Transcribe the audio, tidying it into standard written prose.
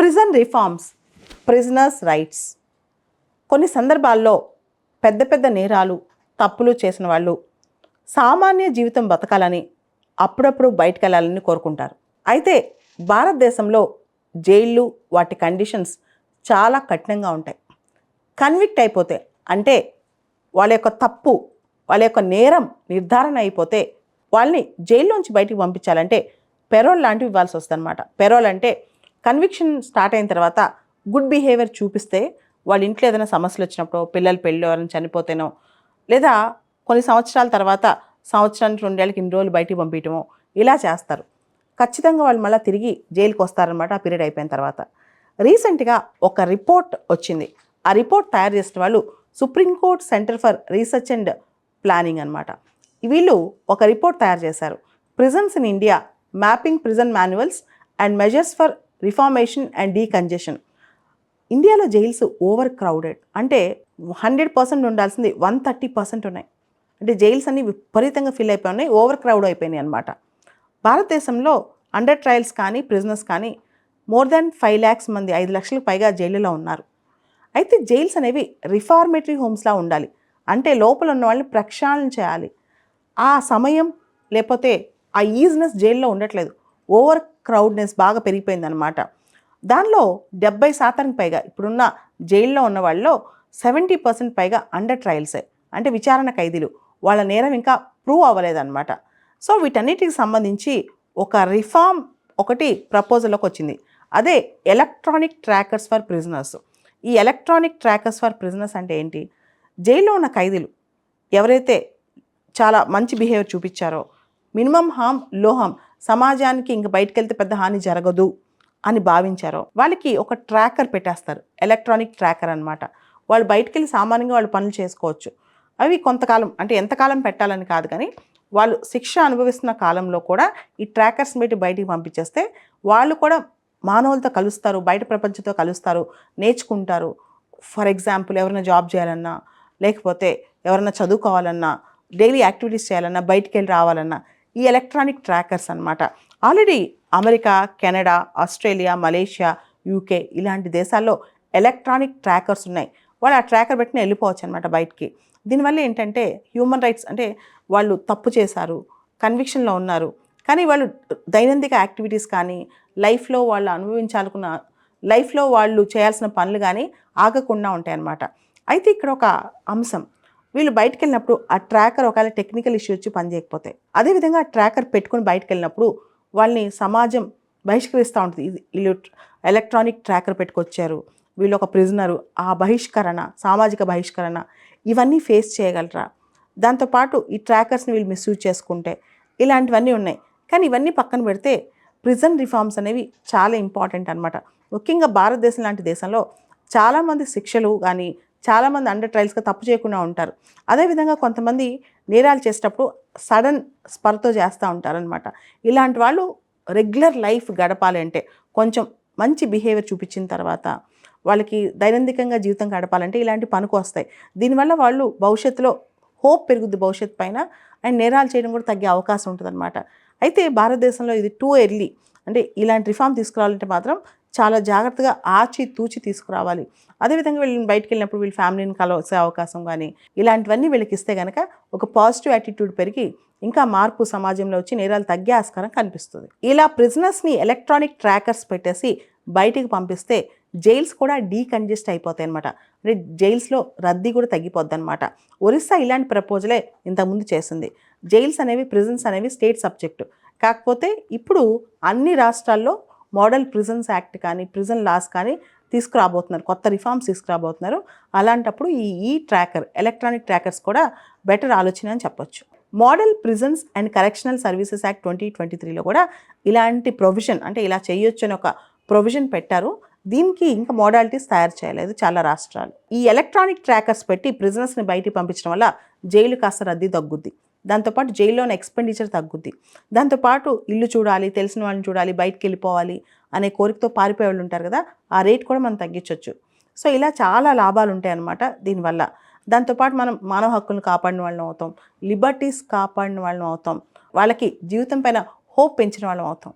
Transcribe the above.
Prison reforms, prisoners rights. కొన్ని సందర్భాల్లో పెద్ద పెద్ద నేరాలు, తప్పులు చేసిన వాళ్ళు సామాన్య జీవితం బతకాలని, అప్పుడప్పుడు బయటకు వెళ్ళాలని కోరుకుంటారు. అయితే భారతదేశంలో జైళ్ళు, వాటి కండిషన్స్ చాలా కఠినంగా ఉంటాయి. కన్విక్ట్ అయిపోతే, అంటే వాళ్ళ యొక్క తప్పు, వాళ్ళ యొక్క నేరం నిర్ధారణ అయిపోతే వాళ్ళని జైల్లోంచి బయటికి పంపించాలంటే పెరోల్ లాంటివి ఇవ్వాల్సి వస్తుంది అనమాట. పెరోల్ అంటే కన్విక్షన్ స్టార్ట్ అయిన తర్వాత గుడ్ బిహేవియర్ చూపిస్తే వాళ్ళ ఇంట్లో ఏదైనా సమస్యలు వచ్చినప్పుడు, పిల్లలు పెళ్ళి ఎవరైనా చనిపోతేనో, లేదా కొన్ని సంవత్సరాల తర్వాత సంవత్సరానికి 2 ఏళ్ళకి ఇన్ని రోజులు బయటికి పంపించడమో ఇలా చేస్తారు. ఖచ్చితంగా వాళ్ళు మళ్ళీ తిరిగి జైలుకి వస్తారనమాట ఆ పీరియడ్ అయిపోయిన తర్వాత. రీసెంట్గా ఒక రిపోర్ట్ వచ్చింది. ఆ రిపోర్ట్ తయారు చేసిన వాళ్ళు Supreme Court centre for research and planning అనమాట. వీళ్ళు ఒక రిపోర్ట్ తయారు చేశారు. Prisons in India mapping prison manuals and measures for reformation and decongestion. ఇండియాలో జైల్స్ ఓవర్ క్రౌడెడ్, అంటే 100% ఉండాల్సింది 130% ఉన్నాయి. అంటే జైల్స్ అన్ని విపరీతంగా ఫిల్ అయిపోయి ఉన్నాయి, ఓవర్ క్రౌడ్ అయిపోయినాయి అనమాట. భారతదేశంలో అండర్ ట్రయల్స్ కానీ ప్రిజనర్స్ కానీ మోర్ దాన్ 5 lakhs మంది, 5 లక్షలకు పైగా జైలులో ఉన్నారు. అయితే జైల్స్ అనేవి రిఫార్మేటరీ హోమ్స్లా ఉండాలి. అంటే లోపల ఉన్న వాళ్ళని ప్రక్షాళన చేయాలి. ఆ సమయం లేకపోతే ఆ ఈజినెస్ జైల్లో ఉండట్లేదు. ఓవర్ క్రౌడ్నెస్ బాగా పెరిగిపోయిందనమాట. దానిలో 70% పైగా ఇప్పుడున్న జైల్లో ఉన్న వాళ్ళలో 70% పైగా అండర్ ట్రయల్సే, అంటే విచారణ ఖైదీలు. వాళ్ళ నేరం ఇంకా ప్రూవ్ అవ్వలేదన్నమాట. సో వీటన్నిటికి సంబంధించి ఒక రిఫార్మ్ ఒకటి ప్రపోజల్లోకి వచ్చింది. అదే ఎలక్ట్రానిక్ ట్రాకర్స్ ఫర్ ప్రిజనర్స్. ఈ ఎలక్ట్రానిక్ ట్రాకర్స్ ఫర్ ప్రిజనర్స్ అంటే ఏంటి? జైల్లో ఉన్న ఖైదీలు ఎవరైతే చాలా మంచి బిహేవియర్ చూపించారో, మినిమం హార్మ్ లో హార్మ్, సమాజానికి ఇంక బయటకు వెళ్తే పెద్ద హాని జరగదు అని భావించారో వాళ్ళకి ఒక ట్రాకర్ పెట్టేస్తారు. ఎలక్ట్రానిక్ ట్రాకర్ అనమాట. వాళ్ళు బయటకు వెళ్ళి సామాన్యంగా వాళ్ళు పనులు చేసుకోవచ్చు. అవి కొంతకాలం, అంటే ఎంతకాలం పెట్టాలని కాదు, కానీ వాళ్ళు శిక్ష అనుభవిస్తున్న కాలంలో కూడా ఈ ట్రాకర్స్ పెట్టి బయటికి పంపించేస్తే వాళ్ళు కూడా మానవులతో కలుస్తారు, బయట ప్రపంచంతో కలుస్తారు, నేర్చుకుంటారు. ఫర్ ఎగ్జాంపుల్ ఎవరైనా జాబ్ చేయాలన్నా, లేకపోతే ఎవరైనా చదువుకోవాలన్నా, డైలీ యాక్టివిటీస్ చేయాలన్నా, బయటికి వెళ్ళి రావాలన్నా ఈ ఎలక్ట్రానిక్ ట్రాకర్స్ అనమాట. Already America, Canada, Australia, Malaysia, UK ఇలాంటి దేశాల్లో ఎలక్ట్రానిక్ ట్రాకర్స్ ఉన్నాయి. వాళ్ళు ఆ ట్రాకర్ పెట్టిన వెళ్ళిపోవచ్చు అనమాట బయటికి. దీనివల్ల ఏంటంటే హ్యూమన్ రైట్స్, అంటే వాళ్ళు తప్పు చేశారు, కన్విక్షన్లో ఉన్నారు, కానీ వాళ్ళు దైనందిక యాక్టివిటీస్ కానీ లైఫ్లో వాళ్ళు అనుభవించాలనుకున్న లైఫ్లో వాళ్ళు చేయాల్సిన పనులు కానీ ఆగకుండా ఉంటాయన్నమాట. అయితే ఇక్కడ ఒక అంశం, వీళ్ళు బయటకు వెళ్ళినప్పుడు ఆ ట్రాకర్ ఒకవేళ టెక్నికల్ ఇష్యూ వచ్చి పనిచేయకపోతే, అదేవిధంగా ఆ ట్రాకర్ పెట్టుకుని బయటకు వెళ్ళినప్పుడు వాళ్ళని సమాజం బహిష్కరిస్తూ ఉంటుంది. వీళ్ళు ఎలక్ట్రానిక్ ట్రాకర్ పెట్టుకొచ్చారు, వీళ్ళు ఒక ప్రిజనరు, ఆ బహిష్కరణ, సామాజిక బహిష్కరణ ఇవన్నీ ఫేస్ చేయగలరా? దాంతోపాటు ఈ ట్రాకర్స్ని వీళ్ళు మిస్యూజ్ చేసుకుంటే ఇలాంటివన్నీ ఉన్నాయి. కానీ ఇవన్నీ పక్కన పెడితే ప్రిజన్ రిఫార్మ్స్ అనేవి చాలా ఇంపార్టెంట్ అనమాట. ముఖ్యంగా భారతదేశం లాంటి దేశంలో చాలామంది శిక్షలు కానీ చాలామంది అండర్ ట్రయల్స్గా తప్పు చేయకుండా ఉంటారు. అదేవిధంగా కొంతమంది నేరాలు చేసేటప్పుడు సడన్ స్పర్తో చేస్తూ ఉంటారనమాట. ఇలాంటి వాళ్ళు రెగ్యులర్ లైఫ్ గడపాలి అంటే కొంచెం మంచి బిహేవియర్ చూపించిన తర్వాత వాళ్ళకి దైనందికంగా జీవితం గడపాలంటే ఇలాంటి పనికి వస్తాయి. దీనివల్ల వాళ్ళు భవిష్యత్తులో హోప్ పెరుగుద్ది భవిష్యత్తు పైన, అండ్ నేరాలు చేయడం కూడా తగ్గే అవకాశం ఉంటుందన్నమాట. అయితే భారతదేశంలో ఇది టూ ఎర్లీ, అంటే ఇలాంటి రిఫార్మ్ తీసుకురావాలంటే మాత్రం చాలా జాగ్రత్తగా ఆచి తూచి తీసుకురావాలి. అదేవిధంగా వీళ్ళని బయటకు వెళ్ళినప్పుడు వీళ్ళ ఫ్యామిలీని కలిసే అవకాశం కానీ ఇలాంటివన్నీ వీళ్ళకి ఇస్తే కనుక ఒక పాజిటివ్ యాటిట్యూడ్ పెరిగి ఇంకా మార్పు సమాజంలో వచ్చి నేరాలు తగ్గే ఆస్కారం కనిపిస్తుంది. ఇలా ప్రిజనర్స్ని ఎలక్ట్రానిక్ ట్రాకర్స్ పెట్టేసి బయటికి పంపిస్తే జైల్స్ కూడా డీకంజెస్ట్ అయిపోతాయి అనమాట. అంటే జైల్స్లో రద్దీ కూడా తగ్గిపోద్ది అనమాట. ఒరిస్సా ఇలాంటి ప్రపోజలే ఇంతకుముందు చేసింది. జైల్స్ అనేవి, ప్రిజన్స్ అనేవి స్టేట్ సబ్జెక్టు. కాకపోతే ఇప్పుడు అన్ని రాష్ట్రాల్లో మోడల్ ప్రిజన్స్ యాక్ట్ కానీ ప్రిజన్ లాస్ కానీ తీసుకురాబోతున్నారు, కొత్త రిఫార్మ్స్ తీసుకురాబోతున్నారు. అలాంటప్పుడు ఈ ట్రాకర్, ఎలక్ట్రానిక్ ట్రాకర్స్ కూడా బెటర్ ఆలోచన అని చెప్పొచ్చు. Model prisons and correctional services act 2023లో కూడా ఇలాంటి ప్రొవిజన్, అంటే ఇలా చేయొచ్చు అని ఒక ప్రొవిజన్ పెట్టారు. దీనికి ఇంకా మోడాలిటీస్ తయారు చేయలేదు చాలా రాష్ట్రాలు. ఈ ఎలక్ట్రానిక్ ట్రాకర్స్ పెట్టి ప్రిజనర్స్ని బయటికి పంపించడం వల్ల జైలు కాస్త రద్దీ తగ్గుద్ది. దాంతోపాటు జైల్లోని ఎక్స్పెండిచర్ తగ్గుద్ది. దాంతోపాటు ఇల్లు చూడాలి, తెలిసిన వాళ్ళని చూడాలి, బయటికి వెళ్ళిపోవాలి అనే కోరికతో పారిపోయే వాళ్ళు ఉంటారు కదా, ఆ రేట్ కూడా మనం తగ్గించవచ్చు. సో ఇలా చాలా లాభాలు ఉంటాయి అన్నమాట దీనివల్ల. దాంతోపాటు మనం మానవ హక్కులను కాపాడిన వాళ్ళం అవుతాం, లిబర్టీస్ కాపాడిన వాళ్ళం అవుతాం, వాళ్ళకి జీవితం పైన హోప్ పెంచిన వాళ్ళం అవుతాం.